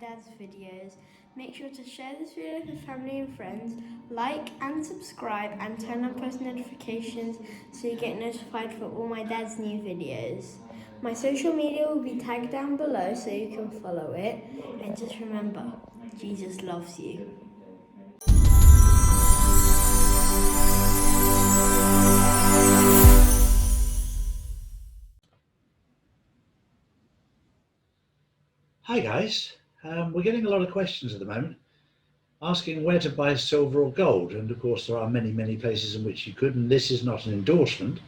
Dad's videos. Make sure to share this video with family and friends, like and subscribe, and turn on post notifications so you get notified for all my dad's new videos. My social media will be tagged down below so you can follow it. And just remember, Jesus loves you. Hi guys, we're getting a lot of questions at the moment asking where to buy silver or gold, and of course there are many places in which you could, and this is not an endorsement,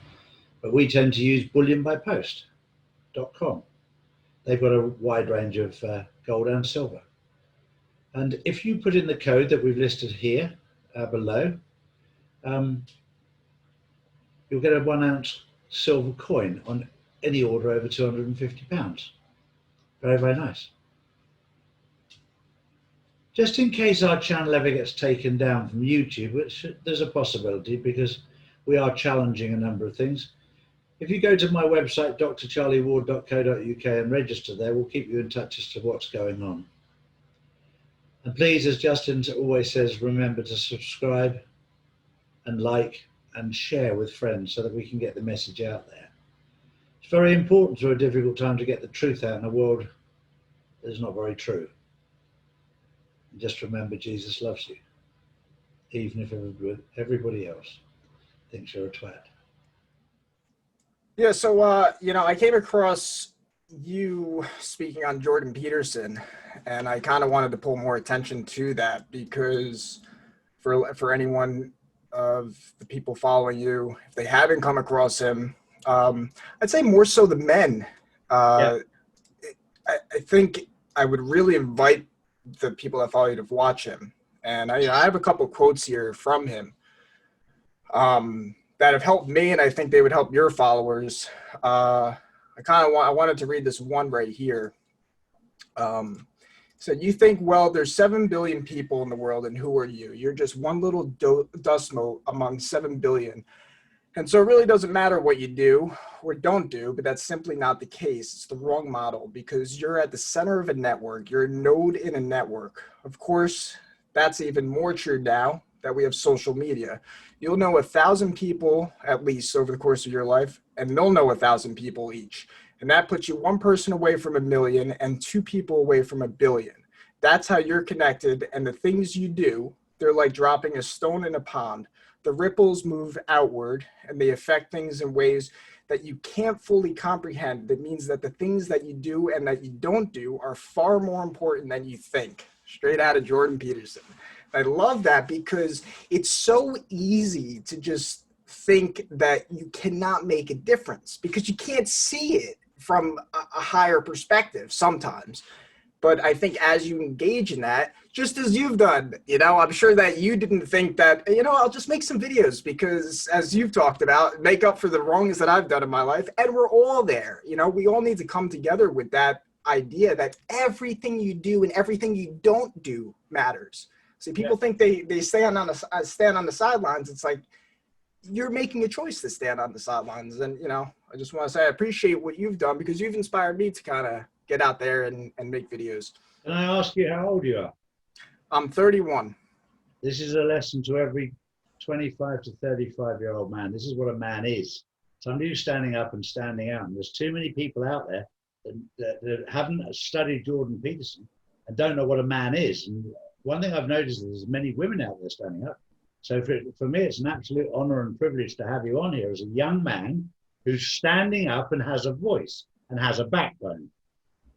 but we tend to use bullionbypost.com. They've got a wide range of gold and silver, and if you put in the code that we've listed here below, you'll get a 1 ounce silver coin on any order over £250. Very nice. Just in case our channel ever gets taken down from YouTube, which there's a possibility because we are challenging a number of things. If you go to my website, drcharlieward.co.uk, and register there, we'll keep you in touch as to what's going on. And please, as Justin always says, remember to subscribe and like and share with friends so that we can get the message out there. It's very important through a difficult time to get the truth out in a world that is not very true. And just remember, Jesus loves you, even if everybody else thinks you're a twat. Yeah, so, you know, I came across you speaking on Jordan Peterson, and I kind of wanted to pull more attention to that because for anyone of the people following you, if they haven't come across him, I'd say more so the men. I think I would really invite the people that follow you to watch him. And I have a couple quotes here from him that have helped me, and I think they would help your followers. I wanted to read this one right here. Said, you think, well, there's 7 billion people in the world, and who are you? You're just one little dust mote among 7 billion. And so it really doesn't matter what you do or don't do, but that's simply not the case. It's the wrong model because you're at the center of a network. You're a node in a network. Of course, that's even more true now that we have social media. You'll know 1,000 people at least over the course of your life, and they'll know 1,000 people each. And that puts you one person away from 1 million and 2 people away from 1 billion. That's how you're connected. And the things you do, they're like dropping a stone in a pond. The ripples move outward and they affect things in ways that you can't fully comprehend. That means that the things that you do and that you don't do are far more important than you think. Straight out of Jordan Peterson. I love that because it's so easy to just think that you cannot make a difference because you can't see it from a higher perspective sometimes. But I think as you engage in that, just as you've done, you know, I'm sure that you didn't think that, you know, I'll just make some videos because as you've talked about, make up for the wrongs that I've done in my life. And we're all there. You know, we all need to come together with that idea that everything you do and everything you don't do matters. See, people think they stand on the sidelines. It's like you're making a choice to stand on the sidelines. And, you know, I just want to say I appreciate what you've done because you've inspired me to kind of get out there and make videos. Can I ask you how old you are? I'm 31. This is a lesson to every 25 to 35-year-old man. This is what a man is. Somebody who's standing up and standing out. And there's too many people out there that haven't studied Jordan Peterson and don't know what a man is. And one thing I've noticed is there's many women out there standing up. So for me, it's an absolute honor and privilege to have you on here as a young man who's standing up and has a voice and has a backbone.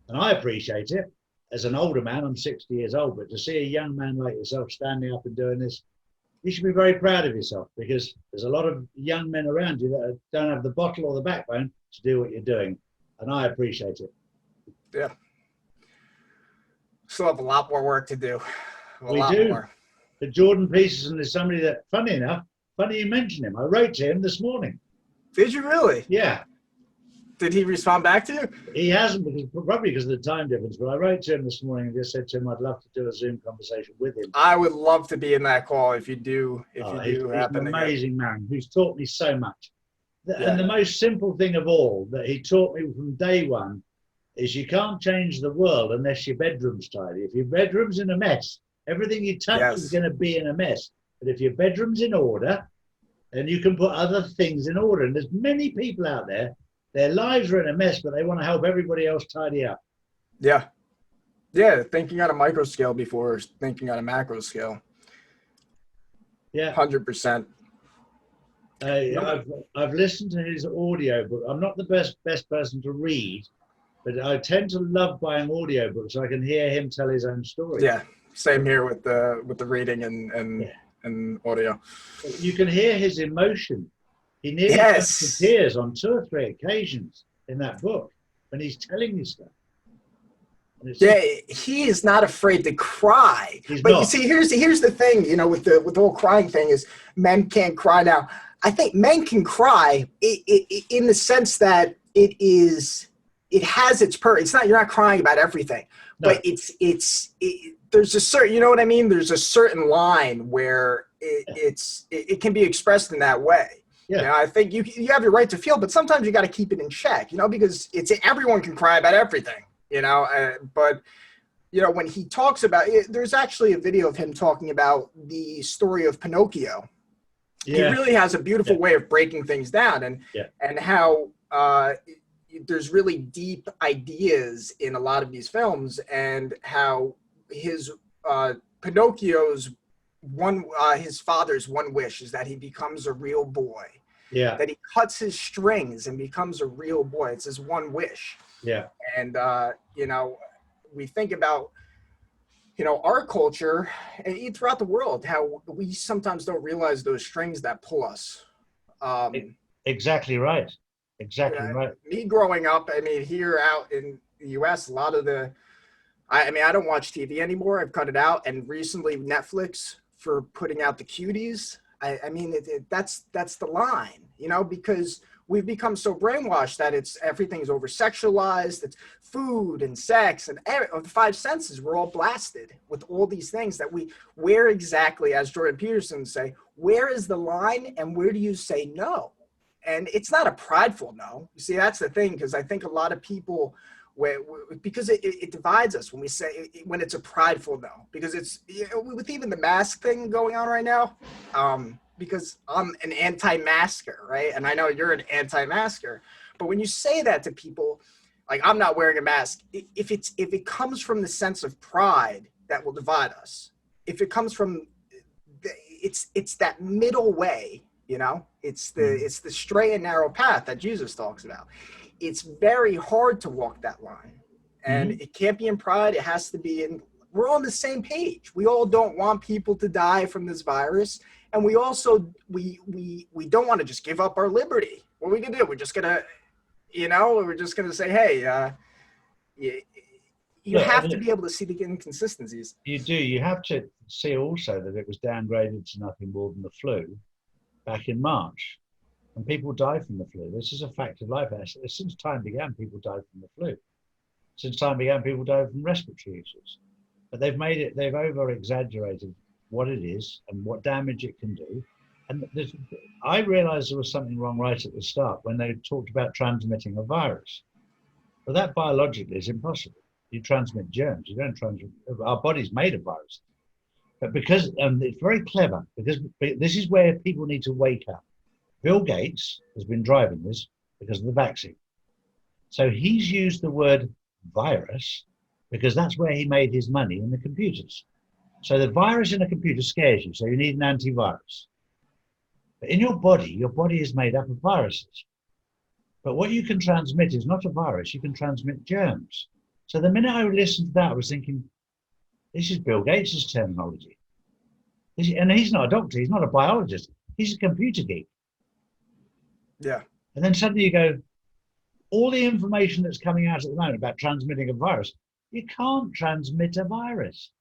And I appreciate it. As an older man, I'm 60 years old, but to see a young man like yourself standing up and doing this, you should be very proud of yourself because there's a lot of young men around you that don't have the bottle or the backbone to do what you're doing. And I appreciate it. Yeah. Still have a lot more work to do. We do. But Jordan Peterson is somebody that, funny enough, funny you mention him. I wrote to him this morning. Did you really? Yeah. Did he respond back to you? He hasn't, probably because of the time difference, but I wrote to him this morning and just said to him I'd love to do a Zoom conversation with him. I would love to be in that call if you do. He's an amazing man who's taught me so much. And the most simple thing of all that he taught me from day one is you can't change the world unless your bedroom's tidy. If your bedroom's in a mess, everything you touch is going to be in a mess. But if your bedroom's in order, then you can put other things in order. And there's many people out there, their lives are in a mess, but they want to help everybody else tidy up. Yeah. Yeah, thinking on a micro scale before thinking on a macro scale. Yeah. 100%. I've listened to his audio book. I'm not the best person to read, but I tend to love buying audiobooks so I can hear him tell his own story. Yeah, same here with the reading and audio. You can hear his emotion. He nearly comes to tears on 2 or 3 occasions in that book when he's telling you stuff. Yeah, he is not afraid to cry. But you see, here's the thing, you know, with the whole crying thing is men can't cry now. I think men can cry in the sense that it has its It's not, you're not crying about everything, but there's a certain, you know what I mean? There's a certain line where it can be expressed in that way. Yeah. You know, I think you have your right to feel, but sometimes you got to keep it in check, you know, because everyone can cry about everything, you know, but you know, when he talks about it, there's actually a video of him talking about the story of Pinocchio. Yeah. He really has a beautiful way of breaking things down and how there's really deep ideas in a lot of these films, and how his Pinocchio's his father's one wish is that he becomes a real boy. Yeah. That he cuts his strings and becomes a real boy. It's his one wish. Yeah. And you know, we think about, you know, our culture and throughout the world, how we sometimes don't realize those strings that pull us. Exactly right. Exactly right. Me growing up, I mean, here out in the U.S., a lot of I mean, I don't watch TV anymore. I've cut it out. And recently Netflix for putting out the cuties. I mean, that's the line, you know, because we've become so brainwashed that everything's over sexualized. It's food and sex and the 5 senses. We're all blasted with all these things that where exactly, as Jordan Peterson say, where is the line and where do you say no? And it's not a prideful no. You see, that's the thing, because I think a lot of people, because it divides us when it's a prideful no, because it's, you know, with even the mask thing going on right now, because I'm an anti-masker, right? And I know you're an anti-masker, but when you say that to people, like, I'm not wearing a mask, if it comes from the sense of pride, that will divide us. If it comes from, it's that middle way, you know, it's the straight and narrow path that Jesus talks about. It's very hard to walk that line, and it can't be in pride. It has to be we're on the same page. We all don't want people to die from this virus. And we also, we don't want to just give up our liberty. What are we gonna do? We're just gonna, you know, we're just gonna say, hey, you have to be able to see the inconsistencies. You do. You have to see also that it was downgraded to nothing more than the flu back in March. And people die from the flu. This is a fact of life. Since time began, people died from the flu. Since time began, people died from respiratory issues. But they've over-exaggerated what it is and what damage it can do. And I realized there was something wrong right at the start when they talked about transmitting a virus. Well, that biologically is impossible. You transmit germs. You don't transmit. Our body's made of viruses. But because, it's very clever, because this is where people need to wake up. Bill Gates has been driving this because of the vaccine. So he's used the word virus because that's where he made his money in the computers. So the virus in a computer scares you, so you need an antivirus. But in your body is made up of viruses. But what you can transmit is not a virus, you can transmit germs. So the minute I listened to that, I was thinking, this is Bill Gates' terminology. And he's not a doctor, he's not a biologist, he's a computer geek. Yeah. And then suddenly you go, all the information that's coming out at the moment about transmitting a virus, you can't transmit a virus.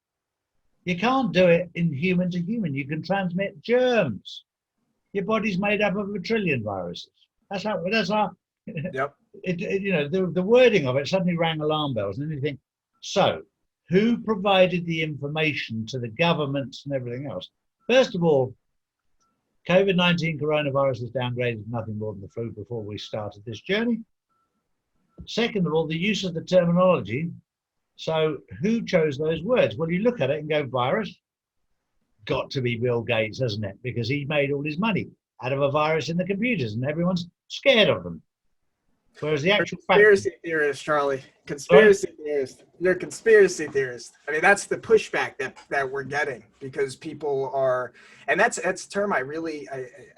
You can't do it in human to human. You can transmit germs. Your body's made up of 1 trillion viruses. That's our yep. You know, the wording of it suddenly rang alarm bells. And then you think, so who provided the information to the governments and everything else? First of all, COVID-19 coronavirus was downgraded to nothing more than the flu before we started this journey. Second of all, the use of the terminology. So who chose those words? Well, you look at it and go, virus, got to be Bill Gates, hasn't it? Because he made all his money out of a virus in the computers and everyone's scared of them. Whereas the actual conspiracy theorist, Charlie. Conspiracy theorist. You're a conspiracy theorist. I mean, that's the pushback that we're getting because people are, and that's a term I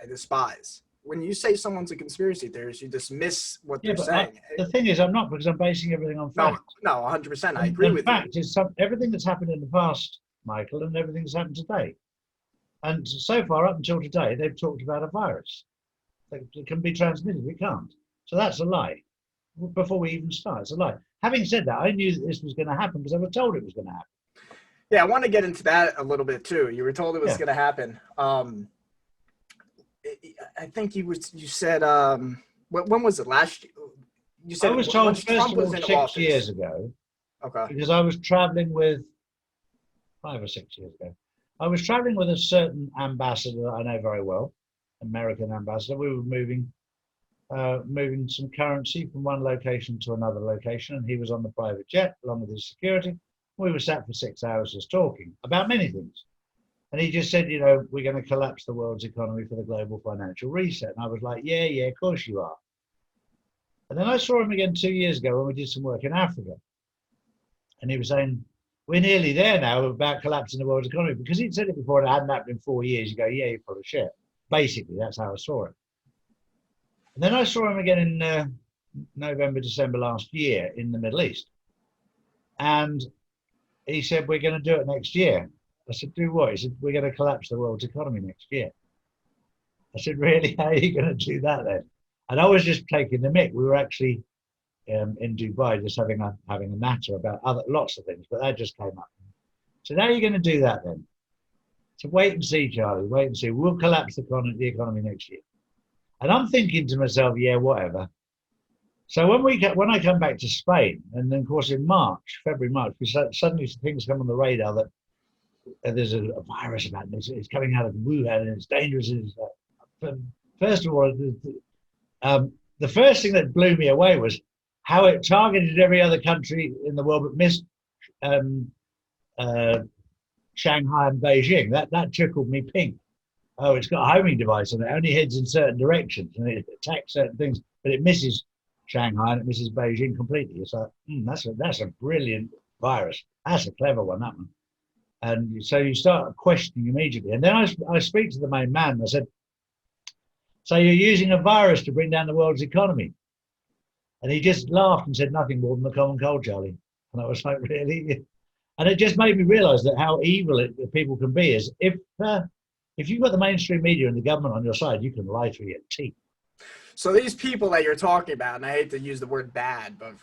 despise. When you say someone's a conspiracy theorist, you dismiss what they're saying. The thing is, I'm not, because I'm basing everything on fact. No, 100%. I agree with you. Fact is everything that's happened in the past, Michael, and everything that's happened today. And so far, up until today, they've talked about a virus that can be transmitted. It can't. So that's a lie. Before we even start, it's a lie. Having said that, I knew that this was going to happen because I was told it was going to happen. Yeah, I want to get into that a little bit too. You were told it was going to happen. I think you said, when was it, last year? You said I was told first of all 6 years ago. Okay. Because I was traveling with 5 or 6 years ago. I was traveling with a certain ambassador that I know very well, American ambassador. We were moving some currency from one location to another location, and he was on the private jet along with his security. We were sat for 6 hours just talking about many things. And he just said, we're going to collapse the world's economy for the global financial reset. And I was like, yeah, of course you are. And then I saw him again 2 years ago when we did some work in Africa. And he was saying, we're nearly there now about collapsing the world's economy. Because he'd said it before, and it hadn't happened in 4 years. You go, yeah, you're full of shit. Basically, that's how I saw it. And then I saw him again in November, December last year in the Middle East. And he said, we're going to do it next year. I said, do what? He said, we're going to collapse the world's economy next year. I said, really? How are you going to do that then? And I was just taking the mick. We were actually in Dubai just having a natter about lots of things, but that just came up. So how are you going to do that then? So wait and see, Charlie, wait and see. We'll collapse the economy next year. And I'm thinking to myself, yeah, whatever. So when I come back to Spain, and then of course in February, March, suddenly things come on the radar that there's a virus about this. It's coming out of Wuhan and it's dangerous. First of all, the first thing that blew me away was how it targeted every other country in the world but missed Shanghai and Beijing. That tickled me pink. Oh, it's got a homing device and it only heads in certain directions and it attacks certain things, but it misses Shanghai and it misses Beijing completely. It's like, that's a brilliant virus. That's a clever one, that one. And so you start questioning immediately. And then I speak to the main man. I said, so you're using a virus to bring down the world's economy? And he just laughed and said nothing more than the common cold, Charlie. And I was like, really? And it just made me realize that how evil people can be is if you've got the mainstream media and the government on your side, you can lie through your teeth. So these people that you're talking about, and I hate to use the word bad, but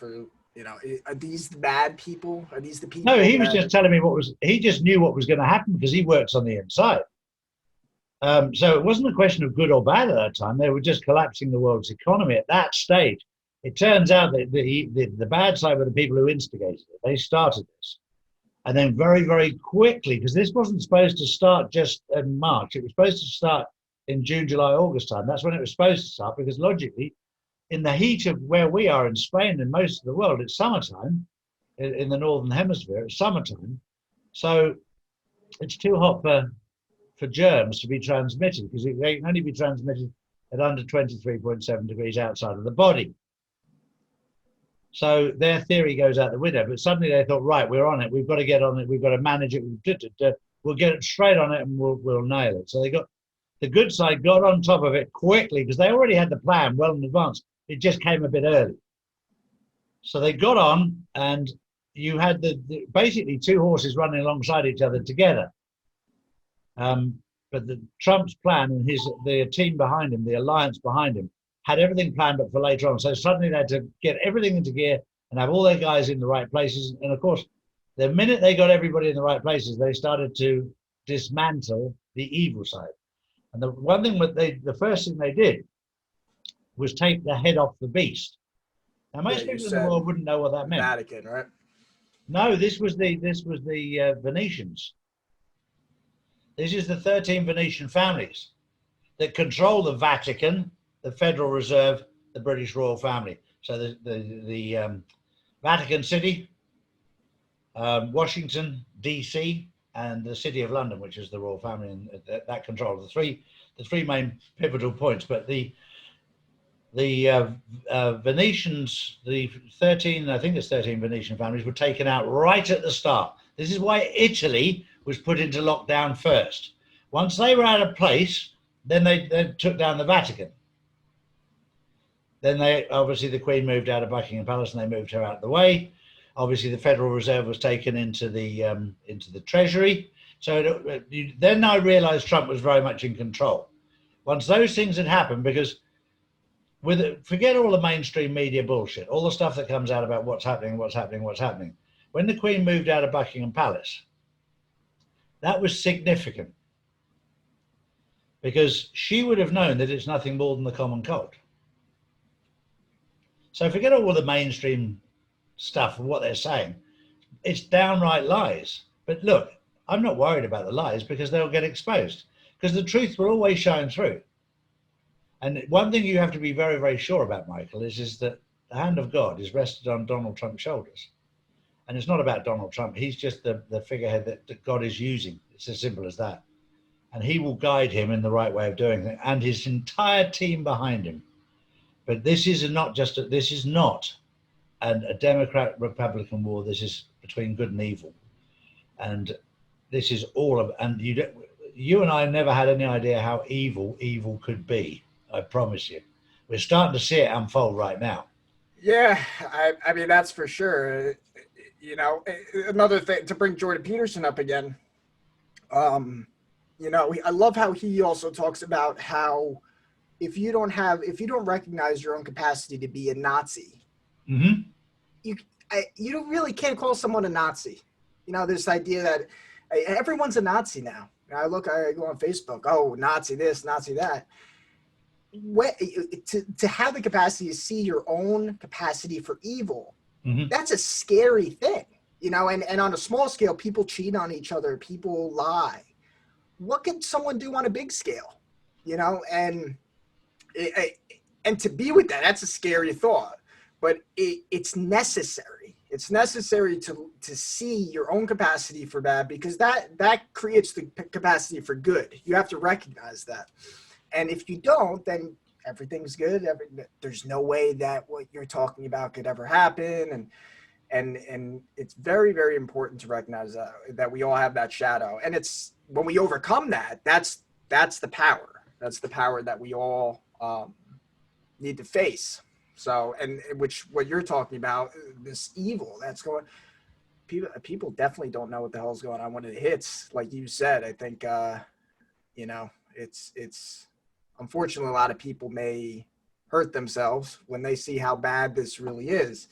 are these the bad people? Are these the people? No, he was just telling me he just knew what was going to happen because he works on the inside. So it wasn't a question of good or bad at that time. They were just collapsing the world's economy at that stage. It turns out that the bad side were the people who instigated it. They started this. And then very, very quickly, because this wasn't supposed to start just in March. It was supposed to start in June, July, August time. That's when it was supposed to start, because logically, in the heat of where we are in Spain and most of the world, it's summertime. In the Northern Hemisphere, it's summertime. So it's too hot for germs to be transmitted, because they can only be transmitted at under 23.7 degrees outside of the body. So their theory goes out the window, but suddenly they thought, right, we're on it. We've got to get on it. We've got to manage it. We'll get it straight on it and we'll nail it. So the good side got on top of it quickly because they already had the plan well in advance. It just came a bit early. So they got on, and you had basically two horses running alongside each other together. But Trump's plan and the team behind him, the alliance behind him, had everything planned up for later on. So suddenly they had to get everything into gear and have all their guys in the right places. And of course, the minute they got everybody in the right places, they started to dismantle the evil side. And the first thing they did was take the head off the beast. Now, most people in the world wouldn't know what that meant. Vatican, right? No, this was the Venetians. This is the 13 Venetian families that control the Vatican, the Federal Reserve, the British royal family. So the Vatican City, Washington D.C., and the City of London, which is the royal family, and that control the three main pivotal points. But the Venetians, the 13, I think it's 13 Venetian families, were taken out right at the start. This is why Italy was put into lockdown first. Once they were out of place, then they took down the Vatican. Then obviously the Queen moved out of Buckingham Palace and they moved her out of the way. Obviously the Federal Reserve was taken into the Treasury. So then I realized Trump was very much in control. Once those things had happened, because forget all the mainstream media bullshit, all the stuff that comes out about what's happening. When the Queen moved out of Buckingham Palace, that was significant, because she would have known that it's nothing more than the common cold. So forget all the mainstream stuff and what they're saying. It's downright lies. But look, I'm not worried about the lies, because they'll get exposed, because the truth will always shine through. And one thing you have to be very, very sure about, Michael, is that the hand of God is rested on Donald Trump's shoulders. And it's not about Donald Trump. He's just the figurehead that God is using. It's as simple as that. And he will guide him in the right way of doing it, and his entire team behind him. But this is not a Democrat-Republican war. This is between good and evil. And this is all of, and you and I never had any idea how evil could be. I promise you. We're starting to see it unfold right now. Yeah, I mean, that's for sure. You know, another thing, to bring Jordan Peterson up again, you know, I love how he also talks about how if you don't recognize your own capacity to be a Nazi, mm-hmm. you really can't call someone a Nazi. You know, this idea that everyone's a Nazi now. I go on Facebook, oh, Nazi this, Nazi that. To have the capacity to see your own capacity for evil, mm-hmm. That's a scary thing, you know, and on a small scale, people cheat on each other, people lie. What can someone do on a big scale, you know? And to be with that's a scary thought, but it's necessary. It's necessary to see your own capacity for bad, because that creates the capacity for good. You have to recognize that. And if you don't, then everything's good. There's no way that what you're talking about could ever happen. And it's very, very important to recognize that we all have that shadow. And it's when we overcome that's the power. That's the power that we all need to face. So, and what you're talking about, this evil that's going, people definitely don't know what the hell's going on when it hits. Like you said, I think, you know, it's unfortunately a lot of people may hurt themselves when they see how bad this really is.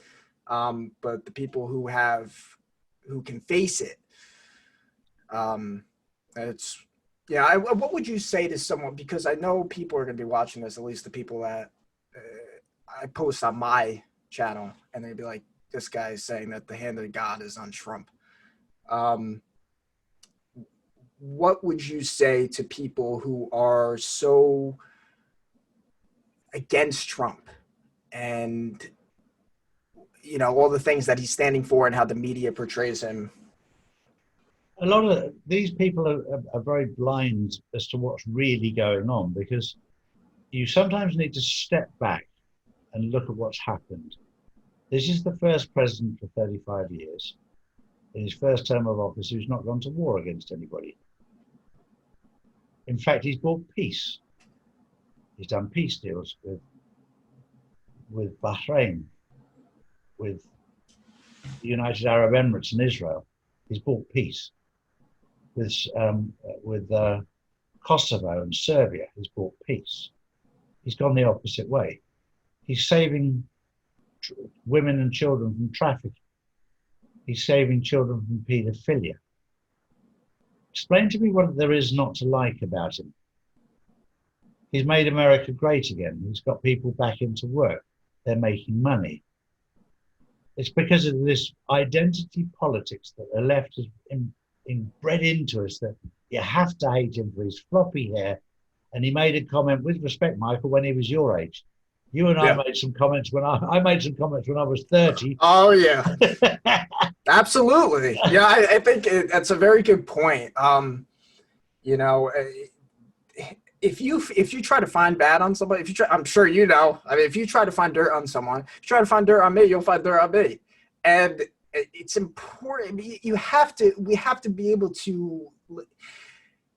But the people who can face it, what would you say to someone, because I know people are going to be watching this, at least the people that I post on my channel, and they'd be like, this guy is saying that the hand of God is on Trump. What would you say to people who are so against Trump and, you know, all the things that he's standing for and how the media portrays him? A lot of these people are very blind as to what's really going on, because you sometimes need to step back and look at what's happened. This is the first president for 35 years in his first term of office who's not gone to war against anybody. In fact, he's brought peace. He's done peace deals with Bahrain, with the United Arab Emirates and Israel. He's brought peace. With Kosovo and Serbia, he's brought peace. He's gone the opposite way. He's saving women and children from trafficking. He's saving children from paedophilia. Explain to me what there is not to like about him. He's made America great again. He's got people back into work. They're making money. It's because of this identity politics that the left has bred into us, that you have to hate him for his floppy hair. And he made a comment, with respect, Michael, when he was your age. You and I Yeah. made some comments when I made some comments when I was 30. Oh yeah, absolutely. Yeah, I think that's a very good point. You know, if you try to find bad on somebody, if you try, I'm sure you know. I mean, if you try to find dirt on someone, if you try to find dirt on me, you'll find dirt on me. And it's important. You have to. We have to be able to.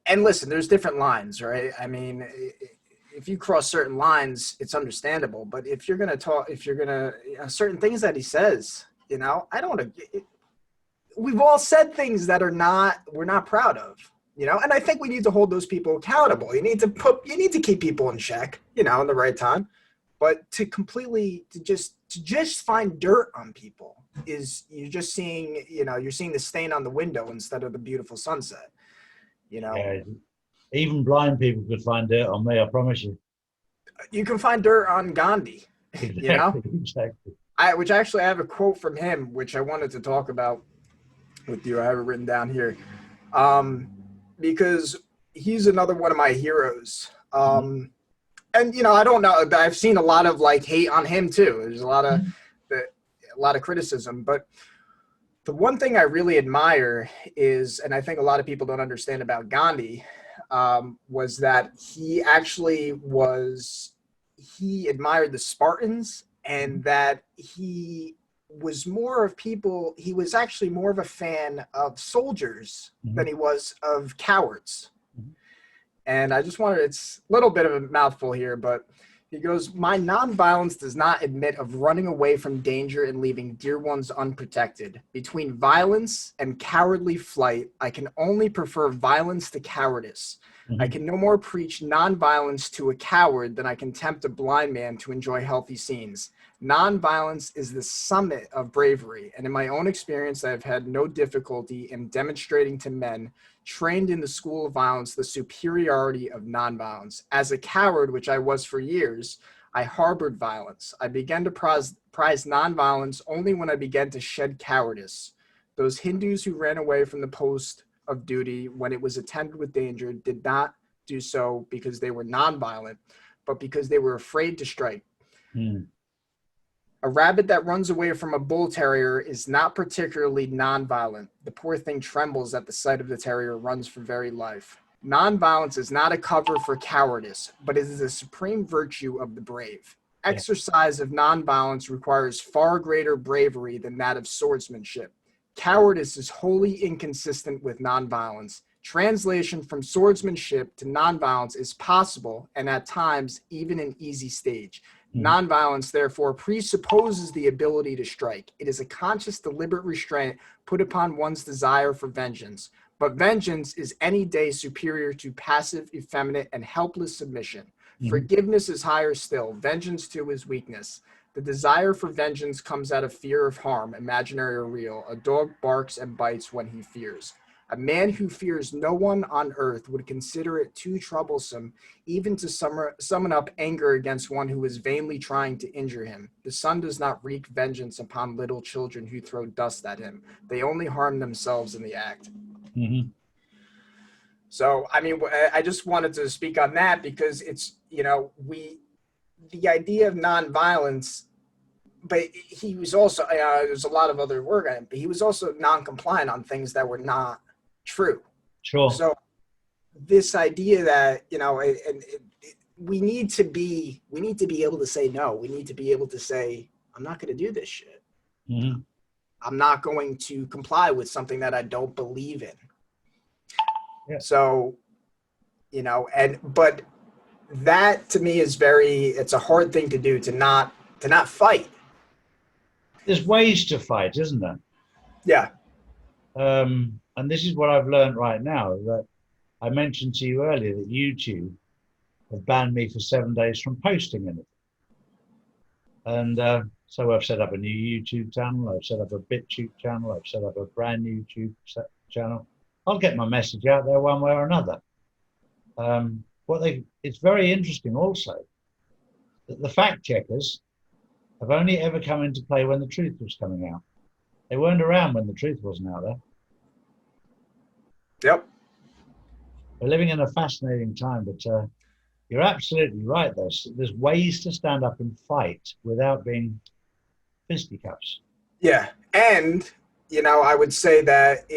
And listen, there's different lines, right? I mean, if you cross certain lines, it's understandable. But if you're gonna talk, if you're gonna certain things that he says, you know, I don't want to. We've all said things that we're not proud of, you know, and I think we need to hold those people accountable. You need to keep people in check, you know, in the right time. But to just find dirt on people is you're just seeing, you know, you're seeing the stain on the window instead of the beautiful sunset. You know, Yeah, even blind people could find dirt on me, I promise you. you can find dirt on Gandhi, Exactly, you know, exactly. which actually I have a quote from him, which I wanted to talk about with you. I have it written down here. Because he's another one of my heroes. And you know, I don't know. I've seen a lot of like hate on him too. There's a lot of criticism. But the one thing I really admire is, and I think a lot of people don't understand about Gandhi, was that he admired the Spartans, and that he was actually more of a fan of soldiers than he was of cowards. And I just wanted, it's a little bit of a mouthful here, but he goes, my nonviolence does not admit of running away from danger and leaving dear ones unprotected. Between violence and cowardly flight, I can only prefer violence to cowardice. I can no more preach nonviolence to a coward than I can tempt a blind man to enjoy healthy scenes. Nonviolence is the summit of bravery, and in my own experience, I have had no difficulty in demonstrating to men trained in the school of violence the superiority of nonviolence. As a coward, which I was for years, I harbored violence. I began to prize nonviolence only when I began to shed cowardice. Those Hindus who ran away from the post of duty when it was attended with danger did not do so because they were nonviolent, but because they were afraid to strike. A rabbit that runs away from a bull terrier is not particularly nonviolent. The poor thing trembles at the sight of the terrier, runs for very life. Nonviolence is not a cover for cowardice, but it is a supreme virtue of the brave. Exercise of nonviolence requires far greater bravery than that of swordsmanship. Cowardice is wholly inconsistent with nonviolence. Translation from swordsmanship to nonviolence is possible, and at times even an easy stage. Nonviolence, therefore, presupposes the ability to strike. It is a conscious, deliberate restraint put upon one's desire for vengeance. But vengeance is any day superior to passive, effeminate, and helpless submission. Forgiveness is higher still. Vengeance, too, is weakness. The desire for vengeance comes out of fear of harm, imaginary or real. A dog barks and bites when he fears. A man who fears no one on earth would consider it too troublesome even to summon up anger against one who is vainly trying to injure him. The sun does not wreak vengeance upon little children who throw dust at him. They only harm themselves in the act. So, I mean, I just wanted to speak on that because it's, you know, the idea of nonviolence, but he was also, there's a lot of other work on it, but he was also non-compliant on things that were not true. Sure. So this idea that, you know, we need to be able to say no. We need to be able to say, I'm not going to do this shit. I'm not going to comply with something that I don't believe in. So, you know, but that to me is it's a hard thing to do, to not fight. There's ways to fight, isn't there? Yeah. And this is what I've learned right now, that I mentioned to you earlier that YouTube have banned me for 7 days from posting anything. And so I've set up a new YouTube channel. I've set up a BitTube channel. I've set up a brand new YouTube channel. I'll get my message out there one way or another. It's very interesting also that the fact checkers have only ever come into play when the truth was coming out. They weren't around when the truth wasn't out there. Yep. We're living in a fascinating time, but You're absolutely right. There's ways to stand up and fight without being fisticuffs. Yeah. And, I would say that,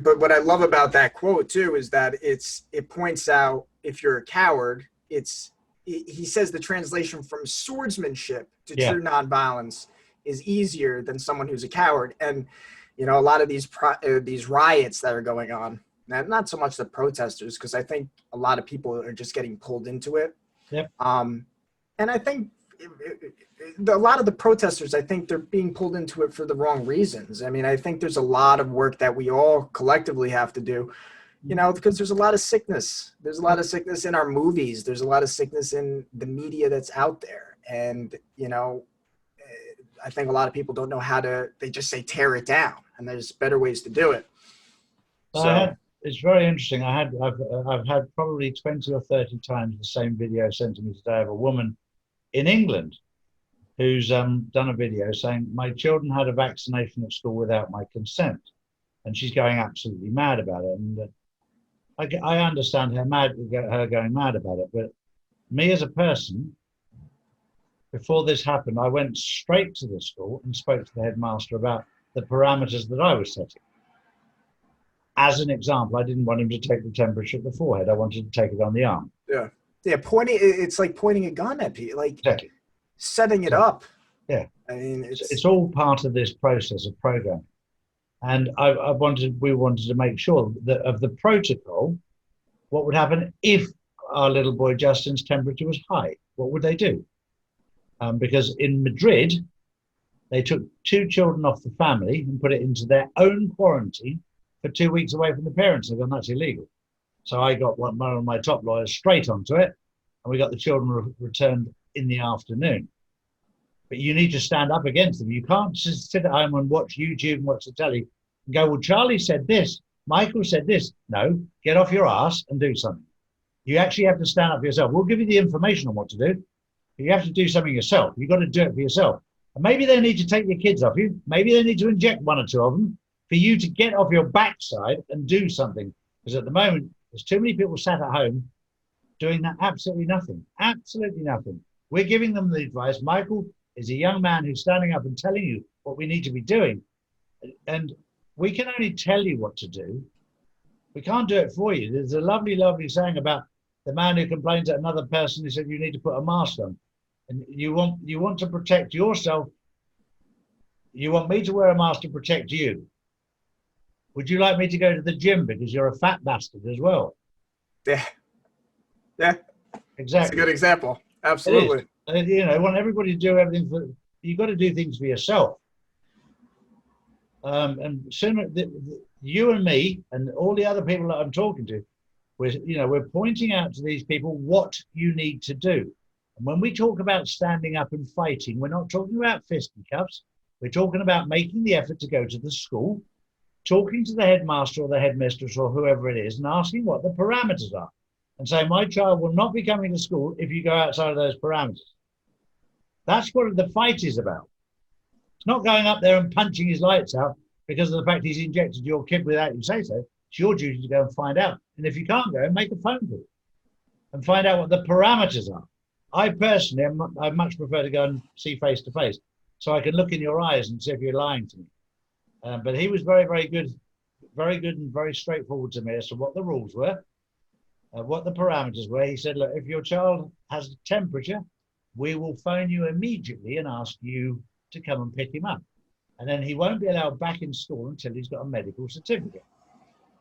but what I love about that quote too, is that it points out, if you're a coward, he says the translation from swordsmanship to Yeah. true nonviolence is easier than someone who's a coward. And, a lot of these riots that are going on, not so much the protesters, because I think a lot of people are just getting pulled into it. Yep. And I think a lot of the protesters, I think they're being pulled into it for the wrong reasons. I mean, I think there's a lot of work that we all collectively have to do, because there's a lot of sickness. There's a lot of sickness in our movies. There's a lot of sickness in the media that's out there. And, I think a lot of people don't know they just say tear it down, and there's better ways to do it. It's very interesting. I've had probably 20 or 30 times the same video sent to me today of a woman in England who's done a video saying, my children had a vaccination at school without my consent. And she's going absolutely mad about it. And I understand her going mad about it. But me as a person, before this happened, I went straight to the school and spoke to the headmaster about the parameters that I was setting. As an example, I didn't want him to take the temperature at the forehead. I wanted to take it on the arm. Yeah. Yeah. It's like pointing a gun at people, like exactly. Setting it up. Yeah. I mean, it's all part of this process of programming. And we wanted to make sure that of the protocol, what would happen if our little boy Justin's temperature was high? What would they do? Because in Madrid, they took 2 children off the family and put it into their own quarantine for 2 weeks away from the parents. They've gone, that's illegal. So I got one of my top lawyers straight onto it, and we got the children returned in the afternoon. But you need to stand up against them. You can't just sit at home and watch YouTube and watch the telly and go, well, Charlie said this, Michael said this. No, get off your ass and do something. You actually have to stand up for yourself. We'll give you the information on what to do, but you have to do something yourself. You've got to do it for yourself. And maybe they need to take your kids off you. Maybe they need to inject 1 or 2 of them for you to get off your backside and do something. Because at the moment, there's too many people sat at home doing that absolutely nothing. Absolutely nothing. We're giving them the advice. Michael is a young man who's standing up and telling you what we need to be doing. And we can only tell you what to do. We can't do it for you. There's a lovely, lovely saying about the man who complains at another person who said you need to put a mask on. And you want to protect yourself. You want me to wear a mask to protect you. Would you like me to go to the gym because you're a fat bastard as well? Yeah. Yeah. Exactly. That's a good example. Absolutely. I want everybody to do everything you've got to do things for yourself. And sooner, you and me and all the other people that I'm talking to, we're pointing out to these people what you need to do. And when we talk about standing up and fighting, we're not talking about fisticuffs. We're talking about making the effort to go to the school, talking to the headmaster or the headmistress or whoever it is and asking what the parameters are and saying, my child will not be coming to school if you go outside of those parameters. That's what the fight is about. It's not going up there and punching his lights out because of the fact he's injected your kid without you say so. It's your duty to go and find out. And if you can't go, make a phone call and find out what the parameters are. I personally, I much prefer to go and see face to face so I can look in your eyes and see if you're lying to me. But he was very, very good and very straightforward to me as to what the rules were, what the parameters were. He said, look, if your child has a temperature, we will phone you immediately and ask you to come and pick him up. And then he won't be allowed back in school until he's got a medical certificate.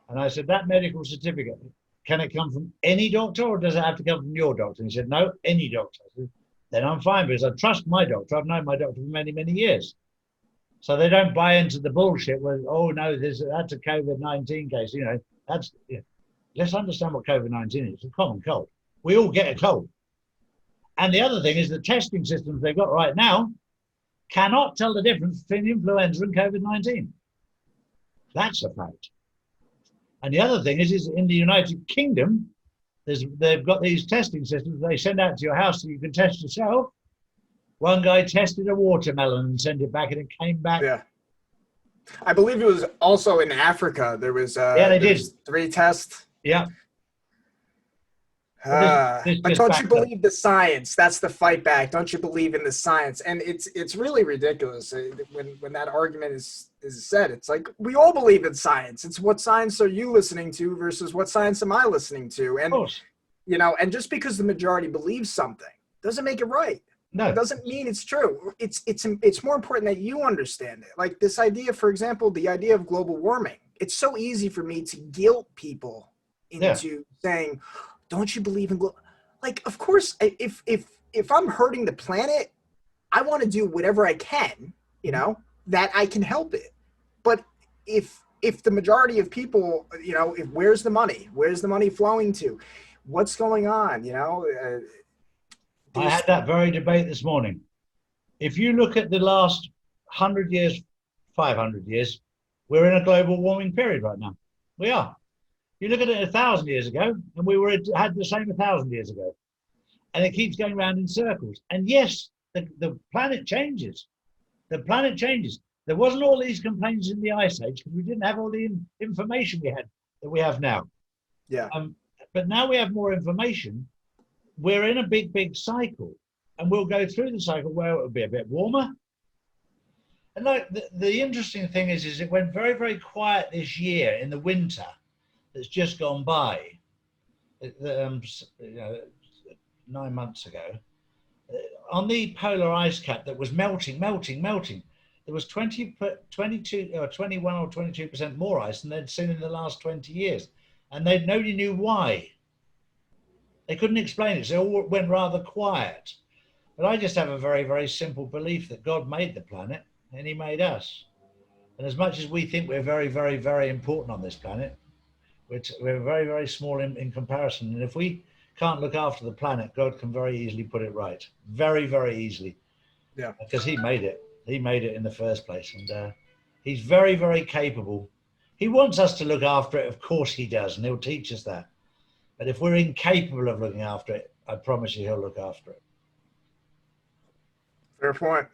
And I said, that medical certificate, can it come from any doctor or does it have to come from your doctor? And he said, no, any doctor. I said, then I'm fine because I trust my doctor. I've known my doctor for many, many years. So they don't buy into the bullshit where, oh no, that's a COVID-19 case. Let's understand what COVID-19 is. It's a common cold. We all get a cold. And the other thing is the testing systems they've got right now cannot tell the difference between influenza and COVID-19. That's a fact. And the other thing is in the United Kingdom, they've got these testing systems they send out to your house so you can test yourself. One guy tested a watermelon and sent it back and it came back. Yeah. I believe it was also in Africa. There was they did 3 tests. Yeah. But don't you believe the science? That's the fight back. Don't you believe in the science? And it's really ridiculous when that argument is said. It's like, we all believe in science. It's what science are you listening to versus what science am I listening to? And you know, and just because the majority believes something doesn't make it right. No, it doesn't mean it's true. It's more important that you understand it. Like this idea, for example, the idea of global warming. It's so easy for me to guilt people into saying, don't you believe in like, of course, if I'm hurting the planet, I want to do whatever I can, you know, that I can help it. But if the majority of people, you know, where's the money? Where's the money flowing to? What's going on? You know, I had that very debate this morning. If you look at the last 100 years, 500 years, we're in a global warming period right now. We are. You look at it 1,000 years ago, and we had the same 1,000 years ago. And it keeps going around in circles. And yes, the planet changes. The planet changes. There wasn't all these complaints in the Ice Age because we didn't have all the information that we have now. Yeah. But now we have more information. We're in a big cycle. And we'll go through the cycle where it will be a bit warmer. And like the interesting thing is it went very, very quiet this year in the winter that's just gone by, you know, 9 months ago, on the polar ice cap that was melting. There was 22 or 21 or 22% more ice than they'd seen in the last 20 years. And nobody knew why. They couldn't explain it, so it all went rather quiet. But I just have a very, very simple belief that God made the planet and he made us. And as much as we think we're very, very, very important on this planet, we're very, very small in comparison. And if we can't look after the planet, God can very easily put it right. Very, very easily. Yeah. Because he made it. He made it in the first place. And he's very, very capable. He wants us to look after it. Of course he does. And he'll teach us that. But if we're incapable of looking after it, I promise you he'll look after it. Fair point.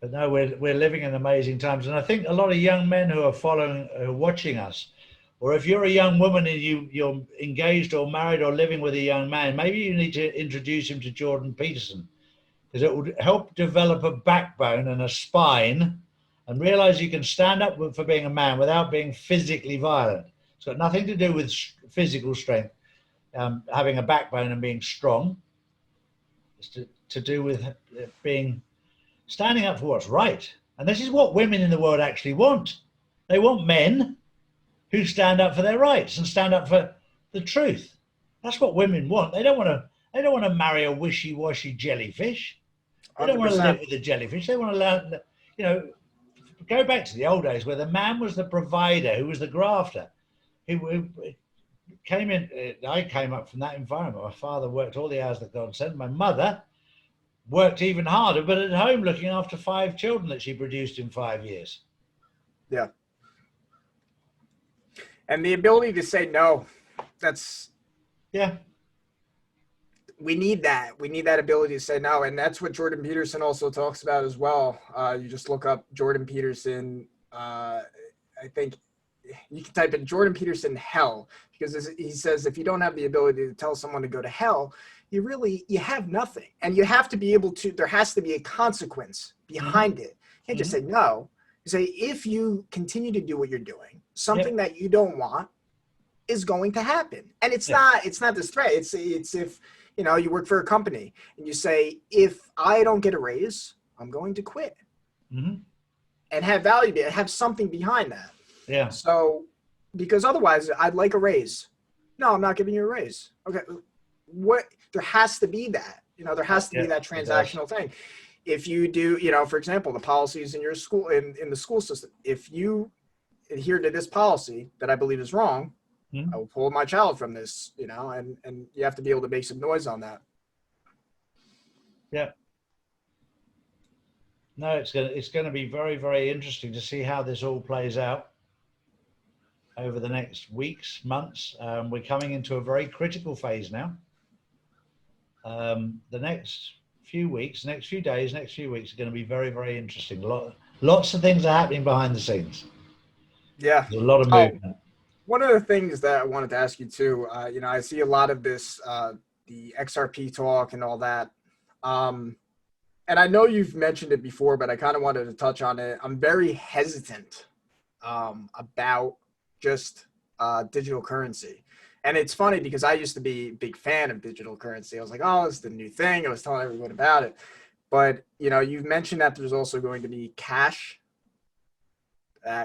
But no, we're living in amazing times. And I think a lot of young men who are watching us, or if you're a young woman and you're engaged or married or living with a young man, maybe you need to introduce him to Jordan Peterson, because it will help develop a backbone and a spine and realize you can stand up for being a man without being physically violent. It's got nothing to do with physical strength, having a backbone and being strong. It's to do with standing up for what's right. And this is what women in the world actually want. They want men who stand up for their rights and stand up for the truth. That's what women want. They don't want to marry a wishy-washy jellyfish. They don't want to live with a jellyfish. They want to learn, you know, go back to the old days where the man was the provider, who was the grafter. Who came in. I came up from that environment. My father worked all the hours that God sent. My mother worked even harder, but at home looking after 5 children that she produced in 5 years. Yeah. And the ability to say no, we need that. We need that ability to say no. And that's what Jordan Peterson also talks about as well. You just look up Jordan Peterson. I think you can type in Jordan Peterson hell, because he says if you don't have the ability to tell someone to go to hell, you have nothing. And you have to be able to, there has to be a consequence behind it. You can't just say no. You say, if you continue to do what you're doing, something that you don't want is going to happen. And it's not this threat. It's if, you know, you work for a company and you say, if I don't get a raise, I'm going to quit. And have value, have something behind that. Yeah. So, because otherwise I'd like a raise. No, I'm not giving you a raise. Okay. There has to be that, you know, there has to be that transactional thing. If you do, you know, for example, the policies in your school, in the school system, if you adhere to this policy that I believe is wrong, I will pull my child from this, you know, and you have to be able to make some noise on that. Yeah. No, it's going to be very, very interesting to see how this all plays out over the next weeks, months. We're coming into a very critical phase now. The next few weeks, next few days, next few weeks are going to be very, very interesting. Lots of things are happening behind the scenes. Yeah. There's a lot of movement. One of the things that I wanted to ask you too, I see a lot of this, the XRP talk and all that. And I know you've mentioned it before, but I kind of wanted to touch on it. I'm very hesitant about just digital currency. And it's funny because I used to be a big fan of digital currency. I was like, oh, it's the new thing. I was telling everyone about it. But, you've mentioned that there's also going to be cash,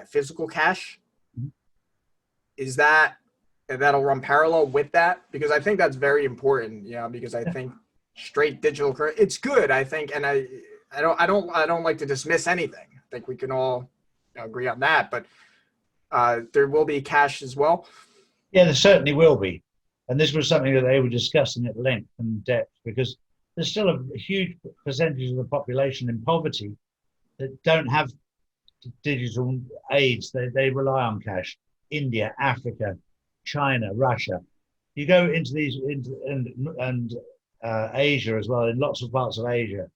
physical cash. Is that'll run parallel with that? Because I think that's very important, because I think straight digital currency, it's good, I think. And I don't like to dismiss anything. I think we can all agree on that, but there will be cash as well. Yeah, there certainly will be. And this was something that they were discussing at length and depth, because there's still a huge percentage of the population in poverty that don't have digital aids. They rely on cash. India, Africa, China, Russia. You go into these and Asia as well, in lots of parts of Asia.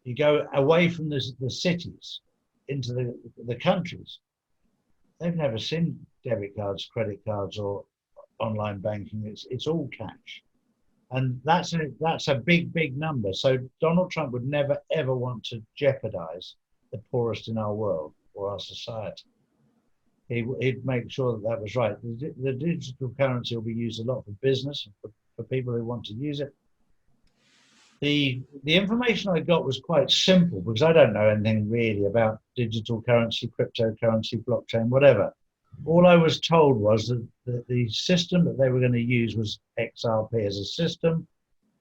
You go away from the cities into the countries. They've never seen debit cards, credit cards, or online banking. It's all cash, and that's a big number. So Donald Trump would never ever want to jeopardize the poorest in our world or our society. He'd make sure that was right. The digital currency will be used a lot for business, for people who want to use it. The information I got was quite simple, because I don't know anything really about digital currency, cryptocurrency, blockchain, whatever. All I was told was that the system that they were going to use was XRP as a system,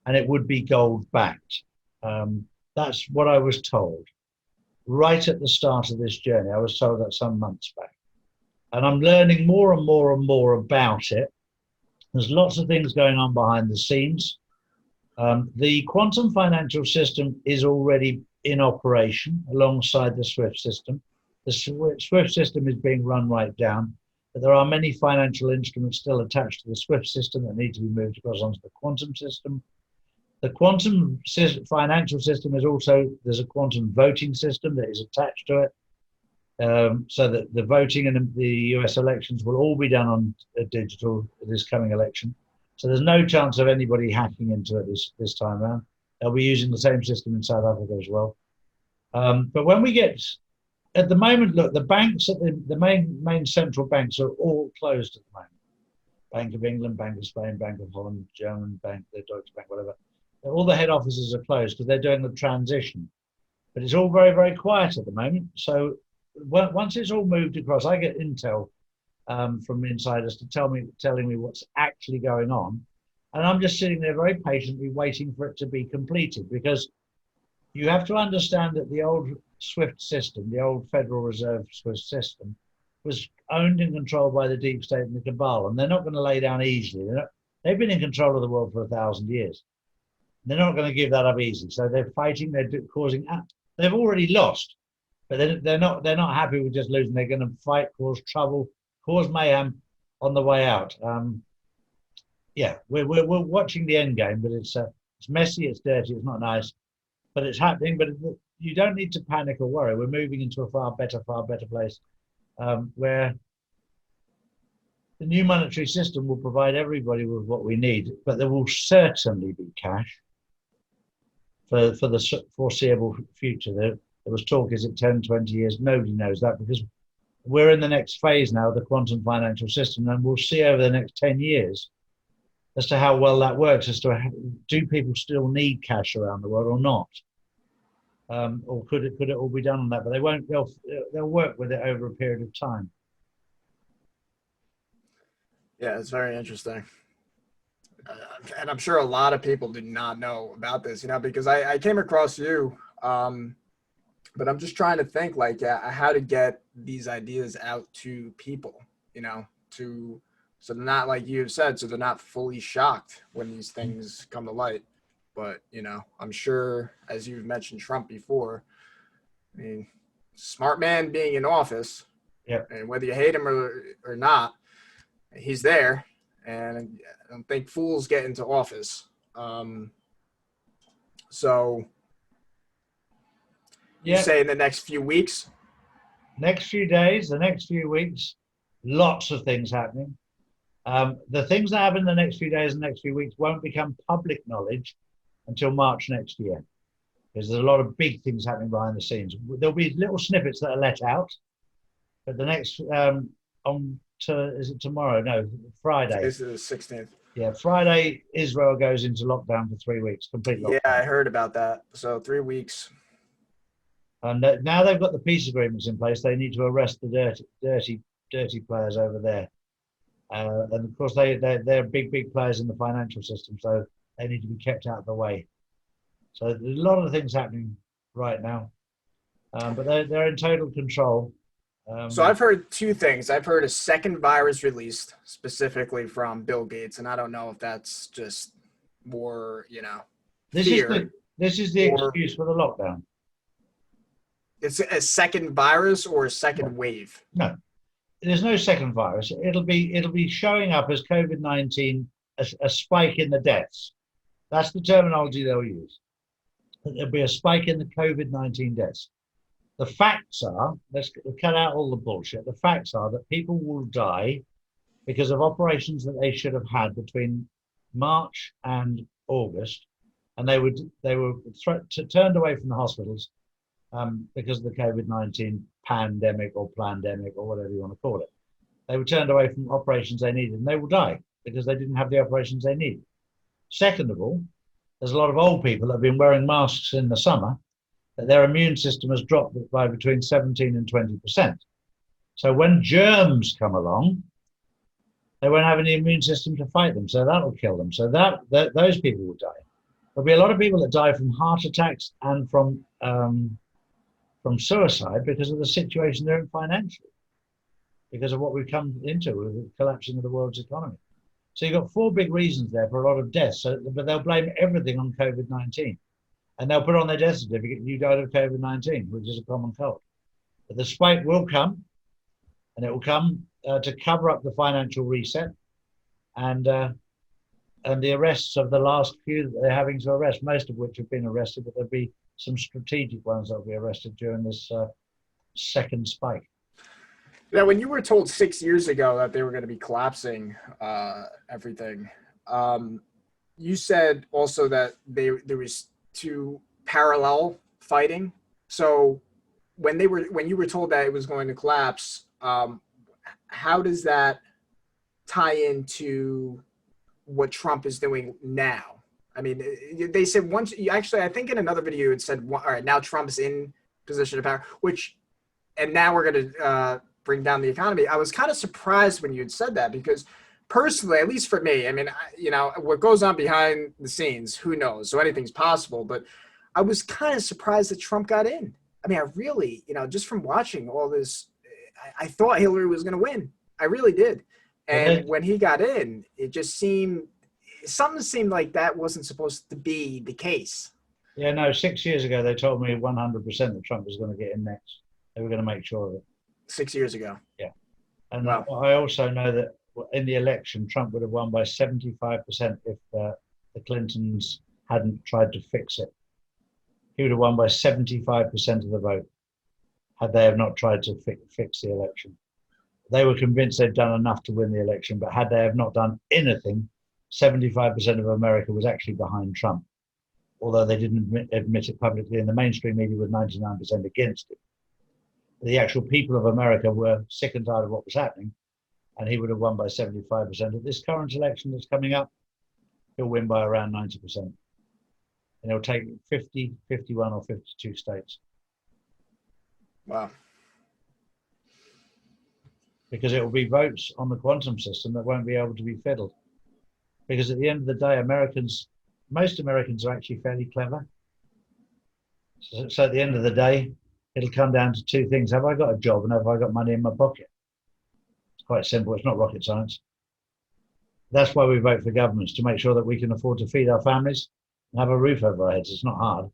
and it would be gold backed. That's what I was told. Right at the start of this journey, I was told that some months back. And I'm learning more and more and more about it. There's lots of things going on behind the scenes. The quantum financial system is already in operation alongside the SWIFT system. The SWIFT system is being run right down, but there are many financial instruments still attached to the SWIFT system that need to be moved across onto the quantum system. The quantum financial system is also, there's a quantum voting system that is attached to it. So that the voting in the US elections will all be done on digital this coming election. So there's no chance of anybody hacking into it this time around. They'll be using the same system in South Africa as well. But when we get, at the moment, look, the banks, the main central banks are all closed at the moment. Bank of England, Bank of Spain, Bank of Holland, German Bank, the Deutsche Bank, whatever. All the head offices are closed because they're doing the transition. But it's all very, very quiet at the moment. So once it's all moved across, I get intel from insiders to telling me what's actually going on, and I'm just sitting there very patiently waiting for it to be completed, because you have to understand that the old SWIFT system, the old Federal Reserve SWIFT system, was owned and controlled by the deep state and the cabal, and they're not going to lay down easily. They've been in control of the world for 1,000 years. They're not going to give that up easy. So they're fighting. They're causing. They've already lost. But they're not happy with just losing. They're going to fight, cause trouble, cause mayhem on the way out. Yeah, we're watching the end game, but it's messy, it's dirty, it's not nice, but it's happening. But you don't need to panic or worry. We're moving into a far better place, where the new monetary system will provide everybody with what we need. But there will certainly be cash for the foreseeable future. There was talk, is it 10, 20 years? Nobody knows that, because we're in the next phase now, the quantum financial system, and we'll see over the next 10 years as to how well that works, as to do people still need cash around the world or not? Or could it all be done on that? But they won't, they'll work with it over a period of time. Yeah, it's very interesting. And I'm sure a lot of people do not know about this, because I came across you, but I'm just trying to think how to get these ideas out to people, so they're not, like you've said, so they're not fully shocked when these things come to light. But, I'm sure, as you've mentioned Trump before, I mean, smart man being in office, and whether you hate him or not, he's there. And I don't think fools get into office. So you say in the next few weeks? Next few days, the next few weeks, Lots of things happening. The things that happen in the next few days and next few weeks won't become public knowledge until March next year, because there's a lot of big things happening behind the scenes. There'll be little snippets that are let out, but the next is it tomorrow? No, Friday. This is the 16th. Yeah, Friday, Israel goes into lockdown for 3 weeks, complete lockdown. Yeah, I heard about that. So 3 weeks. And now they've got the peace agreements in place. They need to arrest the dirty players over there. And of course, they're big players in the financial system, so they need to be kept out of the way. So there's a lot of things happening right now, but they're in total control. So I've heard two things. I've heard a second virus released specifically from Bill Gates, and I don't know if that's just more, fear. This is the excuse for the lockdown. It's a second virus or a second wave? No, there's no second virus. It'll be showing up as COVID-19, a spike in the deaths. That's the terminology they'll use. There'll be a spike in the COVID-19 deaths. The facts are, let's cut out all the bullshit. The facts are that people will die because of operations that they should have had between March and August, and they were turned away from the hospitals because of the COVID-19 pandemic or plandemic or whatever you want to call it. They were turned away from operations they needed, and they will die because they didn't have the operations they needed. Second of all, there's a lot of old people that have been wearing masks in the summer, that their immune system has dropped by between 17 and 20%. So when germs come along, they won't have any immune system to fight them, so that'll kill them. So those people will die. There'll be a lot of people that die from heart attacks and from suicide because of the situation they're in financially, because of what we've come into with the collapsing of the world's economy. So you've got four big reasons there for a lot of deaths, but they'll blame everything on COVID-19. And they'll put on their death certificate, you died of COVID-19, which is a common cold. But the spike will come, and it will come to cover up the financial reset and the arrests of the last few that they're having to arrest, most of which have been arrested, but there'll be some strategic ones that will be arrested during this second spike. Now, when you were told 6 years ago that they were going to be collapsing everything, you said also that there was two parallel fighting. So when you were told that it was going to collapse, how does that tie into what Trump is doing now? I mean, they said once, actually, I think in another video it said, all right, now Trump's in position of power, and now we're going to bring down the economy. I was kind of surprised when you had said that, because personally, at least for me, I mean, what goes on behind the scenes, who knows? So anything's possible, but I was kind of surprised that Trump got in. I mean, I really, just from watching all this, I thought Hillary was going to win. I really did. And when he got in, it just something seemed like that wasn't supposed to be the case. Yeah, no, 6 years ago, they told me 100% that Trump was going to get in next. They were going to make sure of it. 6 years ago. Yeah. And wow. I also know that in the election, Trump would have won by 75% if the Clintons hadn't tried to fix it. He would have won by 75% of the vote had they have not tried to fix the election. They were convinced they'd done enough to win the election, but had they have not done anything, 75% of America was actually behind Trump, although they didn't admit it publicly, and the mainstream media was 99% against it. The actual people of America were sick and tired of what was happening, and he would have won by 75%. At this current election that's coming up, he'll win by around 90%. And he'll take 50, 51 or 52 states. Wow. Because it will be votes on the quantum system that won't be able to be fiddled. Because at the end of the day, most Americans are actually fairly clever. So at the end of the day, it'll come down to two things. Have I got a job and have I got money in my pocket? It's quite simple. It's not rocket science. That's why we vote for governments, to make sure that we can afford to feed our families and have a roof over our heads. It's not hard.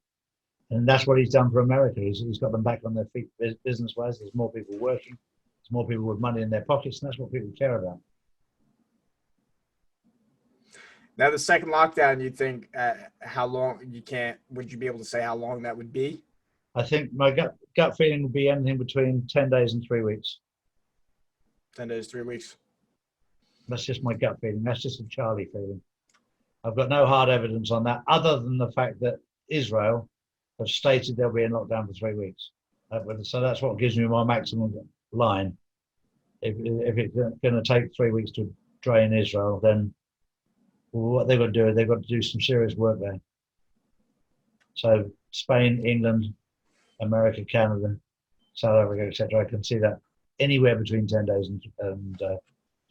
And that's what he's done for America. He's got them back on their feet business-wise. There's more people working. There's more people with money in their pockets, and that's what people care about. Now, the second lockdown, you think how long would you be able to say how long that would be? I think my gut feeling would be anything between 10 days and 3 weeks. 10 days, 3 weeks. That's just my gut feeling. That's just a Charlie feeling. I've got no hard evidence on that, other than the fact that Israel have stated they'll be in lockdown for 3 weeks. So that's what gives me my maximum line. If it's going to take 3 weeks to drain Israel, then what they've got to do is they've got to do some serious work there. So Spain, England, America, Canada, South Africa, etc. I can see that anywhere between 10 days and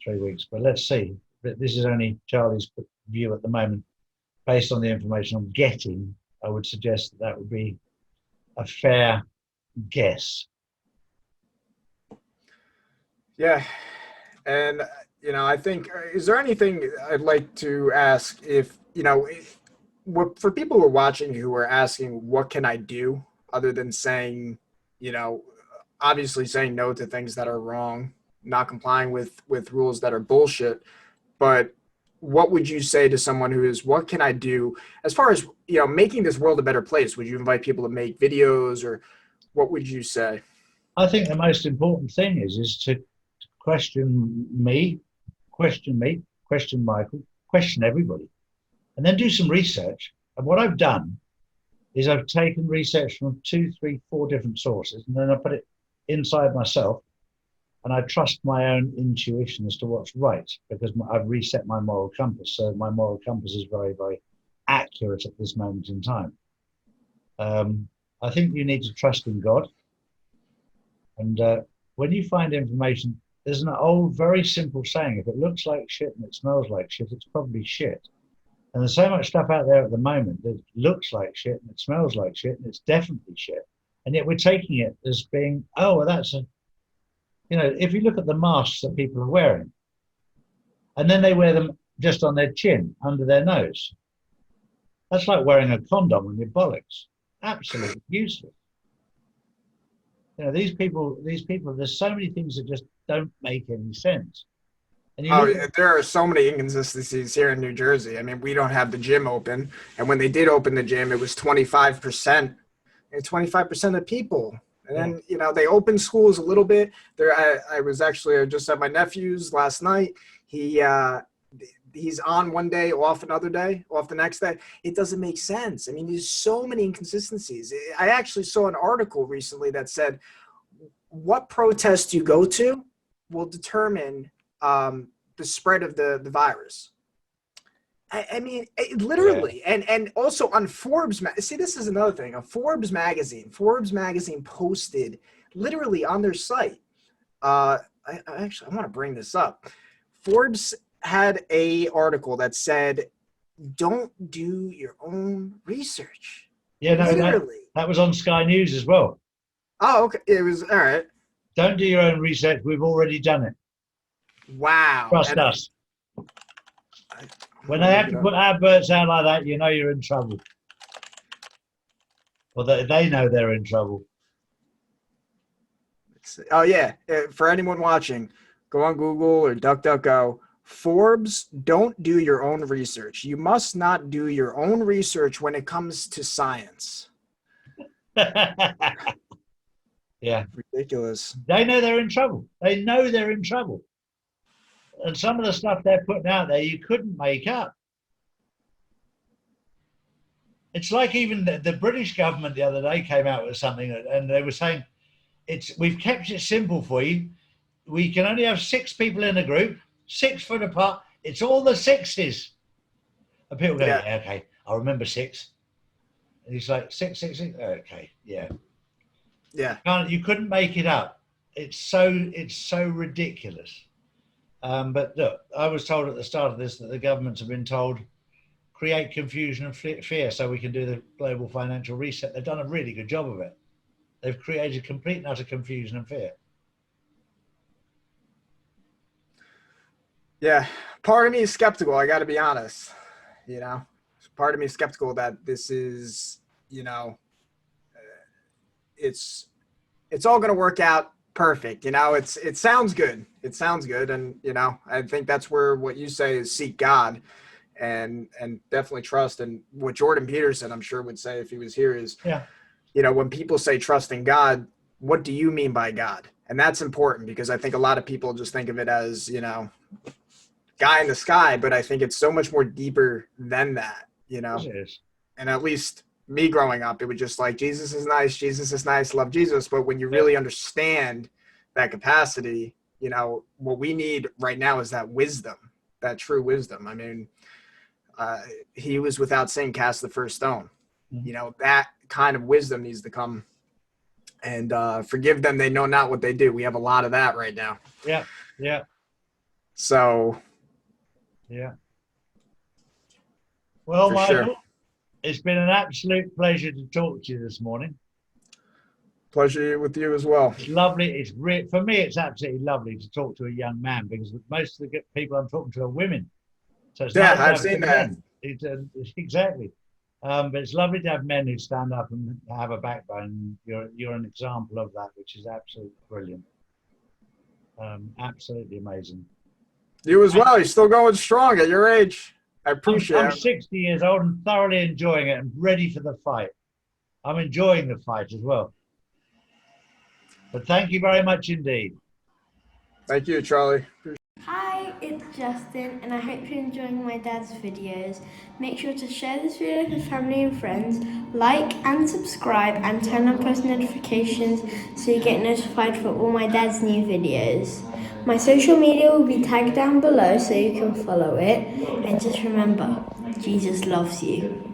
3 weeks. But let's see. This is only Charlie's view at the moment. Based on the information I'm getting, I would suggest that would be a fair guess. Yeah. And, I think, is there anything I'd like to ask if, for people who are watching who are asking, what can I do other than saying, obviously saying no to things that are wrong, not complying with rules that are bullshit. But what would you say to someone who is, what can I do as far as, making this world a better place? Would you invite people to make videos, or what would you say? I think the most important thing is to question me, question Michael, question everybody, and then do some research. And what I've done is I've taken research from 2, 3, 4 different sources, and then I put it inside myself, and I trust my own intuition as to what's right, because I've reset my moral compass. So my moral compass is very, very accurate at this moment in time. I think you need to trust in God. And when you find information, there's an old, very simple saying: if it looks like shit and it smells like shit, it's probably shit. And there's so much stuff out there at the moment that looks like shit and it smells like shit and it's definitely shit. And yet we're taking it as being, oh, well, that's a, if you look at the masks that people are wearing, and then they wear them just on their chin, under their nose. That's like wearing a condom on your bollocks. Absolutely useless. These people, there's so many things that just don't make any sense. And there are so many inconsistencies here in New Jersey. I mean, we don't have the gym open. And when they did open the gym, it was 25%. And 25% of people. And then, they opened schools a little bit. I was just at my nephew's last night. He's on one day, off another day, off the next day. It doesn't make sense. I mean, there's so many inconsistencies. I actually saw an article recently that said, what protest you go to will determine the spread of the virus. I mean, literally. Yeah. And also on Forbes, see, this is another thing. On Forbes magazine posted literally on their site. I want to bring this up. Forbes had a article that said, don't do your own research. Yeah, no, that was on Sky News as well. Oh, okay. It was, all right. Don't do your own research. We've already done it. Wow. Trust us. When they have to put adverts out like that, you're in trouble. Or they know they're in trouble. Oh, yeah. For anyone watching, go on Google or DuckDuckGo. Forbes, don't do your own research. You must not do your own research when it comes to science. Yeah. Ridiculous. They know they're in trouble. They know they're in trouble. And some of the stuff they're putting out there, you couldn't make up. It's like even the British government the other day came out with something, and they were saying, we've kept it simple for you. We can only have 6 people in a group, 6 foot apart. It's all the 6s. And people go, yeah, okay, I remember 6. And he's like, 6. Okay, yeah. Yeah. You couldn't make it up. It's so ridiculous. But look, I was told at the start of this that the governments have been told, create confusion and fear so we can do the global financial reset. They've done a really good job of it. They've created complete and utter confusion and fear. Yeah. Part of me is skeptical. I got to be honest. Part of me is skeptical that this is, it's all going to work out perfect. It sounds good. It sounds good. And, I think that's where what you say is seek God and definitely trust. And what Jordan Peterson, I'm sure, would say if he was here is, when people say trust in God, what do you mean by God? And that's important because I think a lot of people just think of it as, you know, guy in the sky, but I think it's so much more deeper than that, you know. Yes. And at least me growing up, it was just like, Jesus is nice, love Jesus. But when you really understand that capacity, you know, what we need right now is that wisdom, that true wisdom. I mean, he was without sin cast the first stone. Mm-hmm. You know, that kind of wisdom needs to come. And forgive them, they know not what they do. We have a lot of that right now. Yeah, yeah. So, yeah. Well, for Michael, sure. It's been an absolute pleasure to talk to you this morning. Pleasure with you as well. It's lovely. For me, it's absolutely lovely to talk to a young man because most of the people I'm talking to are women. So it's nice to I've have seen some that. men. Exactly. But it's lovely to have men who stand up and have a backbone. You're an example of that, which is absolutely brilliant. Absolutely amazing. You as well. You're still going strong at your age. I appreciate it. I'm 60 years old and thoroughly enjoying it and ready for the fight. I'm enjoying the fight as well. But thank you very much indeed. Thank you, Charlie. Hi, it's Justin, and I hope you're enjoying my dad's videos. Make sure to share this video with family and friends, like and subscribe, and turn on post notifications so you get notified for all my dad's new videos. My social media will be tagged down below so you can follow it. And just remember, Jesus loves you.